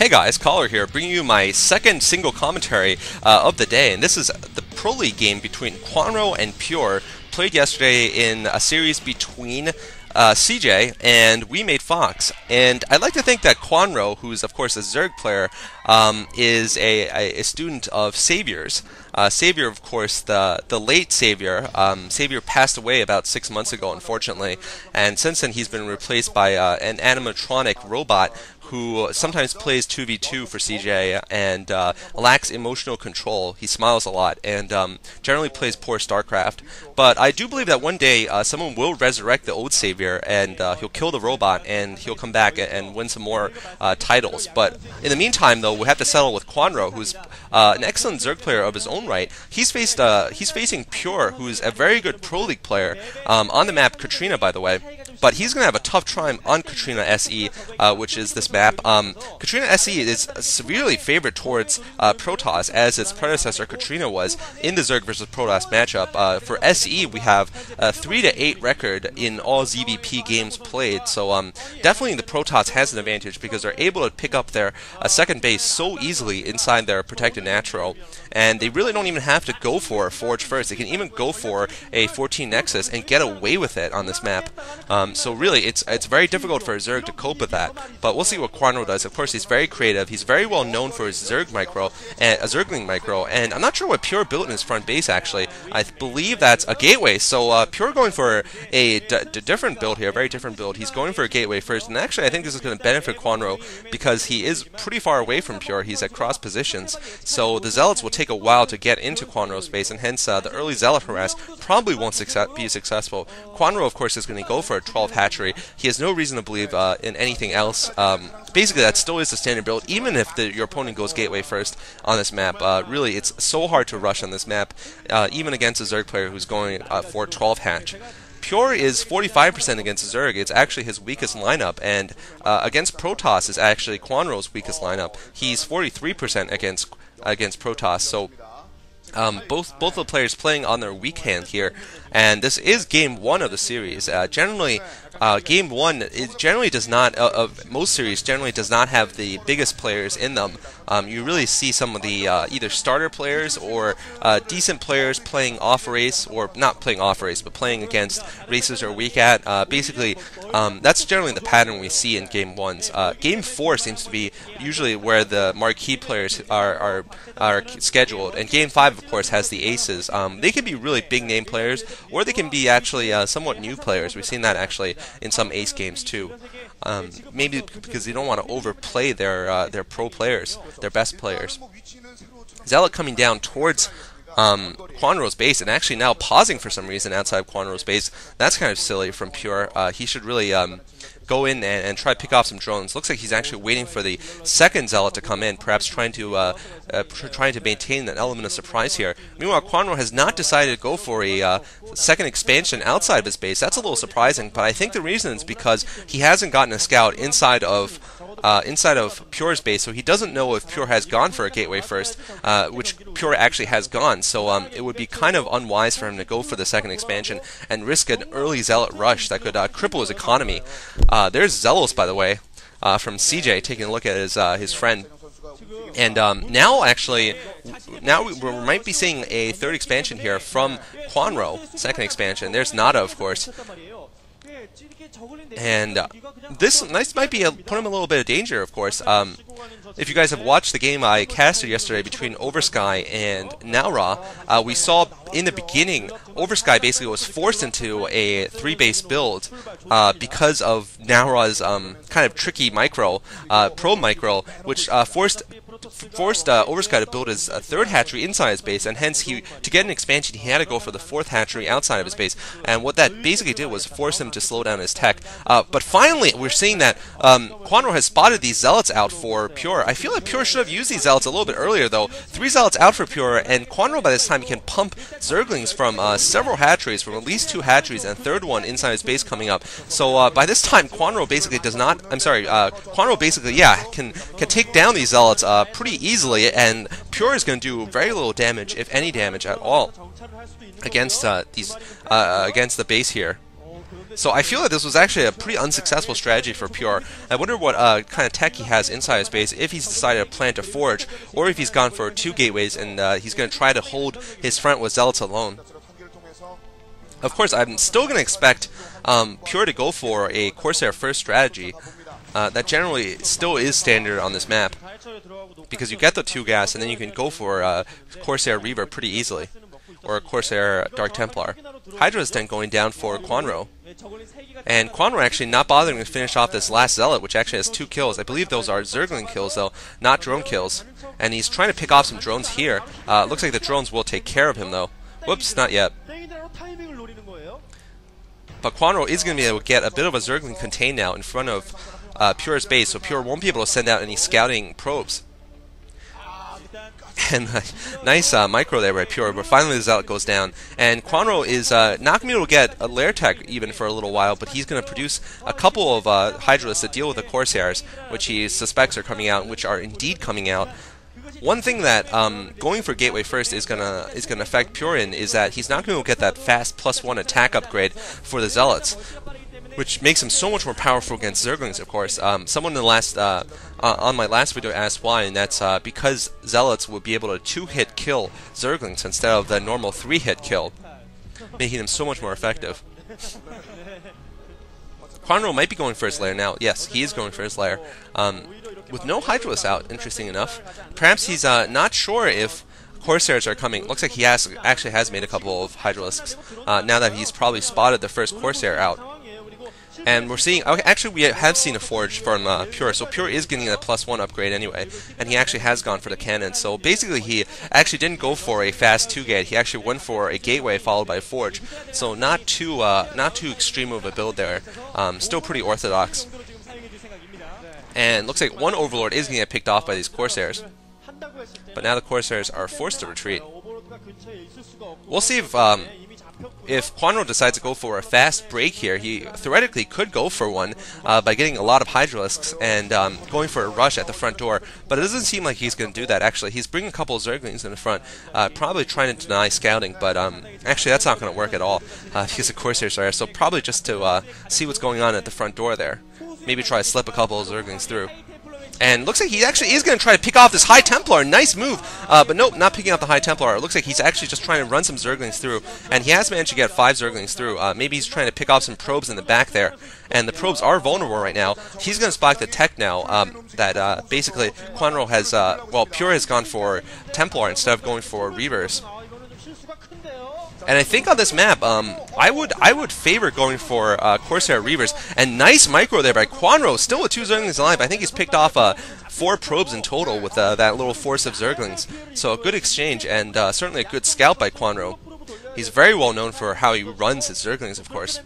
Hey guys, Caller here, bringing you my second single commentary of the day, and this is the Proleague game between Kwanro and Pure, played yesterday in a series between CJ and Wemade Fox. And I'd like to think that Kwanro, who's of course a Zerg player, is a student of Savior's. Savior, of course, the late Savior. Savior passed away about 6 months ago, unfortunately, and since then he's been replaced by an animatronic robot who sometimes plays 2v2 for CJ and lacks emotional control. He smiles a lot and generally plays poor StarCraft. But I do believe that one day someone will resurrect the old Savior, and he'll kill the robot and he'll come back and win some more titles. But in the meantime, though, we have to settle with Kwanro, who's an excellent Zerg player of his own right. He's facing Pure, who's a very good Pro League player on the map Katrina, by the way. But he's going to have a tough time on Katrina SE, which is this map. Katrina SE is severely favored towards Protoss, as its predecessor Katrina was in the Zerg versus Protoss matchup. For SE, we have a 3-8 record in all ZVP games played, so definitely the Protoss has an advantage because they're able to pick up their second base so easily inside their protected natural, and they really don't even have to go for a Forge first. They can even go for a 14 Nexus and get away with it on this map. So really, it's very difficult for a Zerg to cope with that. But we'll see what Kwanro does. Of course, he's very creative. He's very well known for his Zerg micro, and a Zergling micro. And I'm not sure what Pure built in his front base, actually. I believe that's a gateway. So Pure going for a different build here, a very different build. He's going for a gateway first. And actually, I think this is going to benefit Kwanro because he is pretty far away from Pure. He's at cross positions. So the Zealots will take a while to get into Kwanro's base, and hence the early Zealot harass probably won't be successful. Kwanro, of course, is going to go for a 12 hatchery. He has no reason to believe in anything else. Basically, that still is the standard build, even if your opponent goes gateway first on this map. Really, it's so hard to rush on this map, even against a Zerg player who's going for 12 hatch. Pure is 45% against Zerg. It's actually his weakest lineup, and against Protoss is actually Kwanro's weakest lineup. He's 43% against Protoss. So both the players playing on their weak hand here, and this is game one of the series. Generally, game one generally does not of most series generally does not have the biggest players in them. You really see some of the either starter players or decent players playing off race, or not playing off race, but playing against races they're weak at. Basically, that's generally the pattern we see in game ones. Game four seems to be usually where the marquee players are scheduled, and game five, of course, has the aces. They can be really big name players, or they can be actually somewhat new players. We've seen that actually in some ace games too. Maybe because they don't want to overplay their pro players, their best players. Zealot coming down towards Kwanro's base, and actually now pausing for some reason outside of Kwanro's base. That's kind of silly from Pure. He should really go in and try to pick off some drones. Looks like he's actually waiting for the second Zealot to come in, perhaps trying to maintain an element of surprise here. Meanwhile, Kwanro has not decided to go for a second expansion outside of his base. That's a little surprising, but I think the reason is because he hasn't gotten a scout inside of Pure's base, so he doesn't know if Pure has gone for a gateway first, which Pure actually has gone. So it would be kind of unwise for him to go for the second expansion and risk an early Zealot rush that could cripple his economy. There's Zelos, by the way, from CJ, taking a look at his friend. And now we might be seeing a third expansion here from Kwanro, second expansion. There's Nada, of course. And this might be put him a little bit of danger, of course. If you guys have watched the game I casted yesterday between Oversky and Naura, we saw in the beginning Oversky basically was forced into a 3-base build because of Naura's kind of tricky pro micro, which forced Oversky to build his third hatchery inside his base, and hence to get an expansion he had to go for the fourth hatchery outside of his base, and what that basically did was force him to slow down his tech. But finally we're seeing that Kwanro has spotted these Zealots out for Pure. I feel like Pure should have used these Zealots a little bit earlier though. 3 Zealots out for Pure, and Kwanro by this time can pump Zerglings from several hatcheries, from at least 2 hatcheries, and third one inside his base coming up. So by this time Kwanro basically Kwanro basically can take down these Zealots pretty easily, and Pure is going to do very little damage, if any damage at all, against against the base here. So I feel like this was actually a pretty unsuccessful strategy for Pure. I wonder what kind of tech he has inside his base, if he's decided to plant a forge, or if he's gone for 2 gateways and he's going to try to hold his front with Zealots alone. Of course, I'm still going to expect Pure to go for a Corsair first strategy. That generally still is standard on this map, because you get the 2 gas and then you can go for Corsair Reaver pretty easily, or a Corsair Dark Templar. Hydra is then going down for Kwanro, and Kwanro actually not bothering to finish off this last Zealot, which actually has 2 kills. I believe those are Zergling kills though, not drone kills, and he's trying to pick off some drones here. Looks like the drones will take care of him though. Whoops, not yet. But Kwanro is going to be able to get a bit of a Zergling contain now in front of Pure's base, so Pure won't be able to send out any scouting probes. And nice micro there by Pure, but finally the Zealot goes down. And Kwanro is not going to be able to get a Lair Tech even for a little while, but he's going to produce a couple of Hydralisks to deal with the Corsairs, which he suspects are coming out, which are indeed coming out. One thing that going for Gateway first is gonna affect Pure in is that he's not going to get that fast +1 attack upgrade for the Zealots, which makes him so much more powerful against Zerglings, of course. Someone in the last on my last video asked why, and that's because Zealots will be able to 2-hit kill Zerglings instead of the normal 3-hit kill, making him so much more effective. Kwanro might be going for his lair now. Yes, he is going for his lair. With no Hydralisks out, interesting enough. Perhaps he's not sure if Corsairs are coming. Looks like he actually has made a couple of Hydralisks now that he's probably spotted the first Corsair out. And we're seeing, okay, actually we have seen a forge from Pure, so Pure is getting a +1 upgrade anyway, and he actually has gone for the cannon. So basically he actually didn't go for a fast 2-gate, he actually went for a gateway followed by a forge. So not too extreme of a build there, still pretty orthodox. And looks like one Overlord is going to get picked off by these Corsairs, but now the Corsairs are forced to retreat. We'll see if Kwanro decides to go for a fast break here. He theoretically could go for one by getting a lot of Hydralisks and going for a rush at the front door, but it doesn't seem like he's going to do that. Actually, he's bringing a couple of Zerglings in the front, probably trying to deny scouting, but actually that's not going to work at all because the Corsairs are there, so probably just to see what's going on at the front door there. Maybe try to slip a couple of Zerglings through. And looks like he actually is going to try to pick off this High Templar. Nice move. But nope, not picking off the High Templar. It looks like he's actually just trying to run some Zerglings through. And he has managed to get 5 Zerglings through. Maybe he's trying to pick off some probes in the back there. And the probes are vulnerable right now. He's going to spot the tech now that basically Kwanro has, well, Pure has gone for Templar instead of going for Reavers. And I think on this map, I would favor going for Corsair Reavers. And nice micro there by Kwanro, still with 2 Zerglings alive. I think he's picked off 4 probes in total with that little force of Zerglings. So a good exchange, and certainly a good scout by Kwanro. He's very well known for how he runs his Zerglings, of course.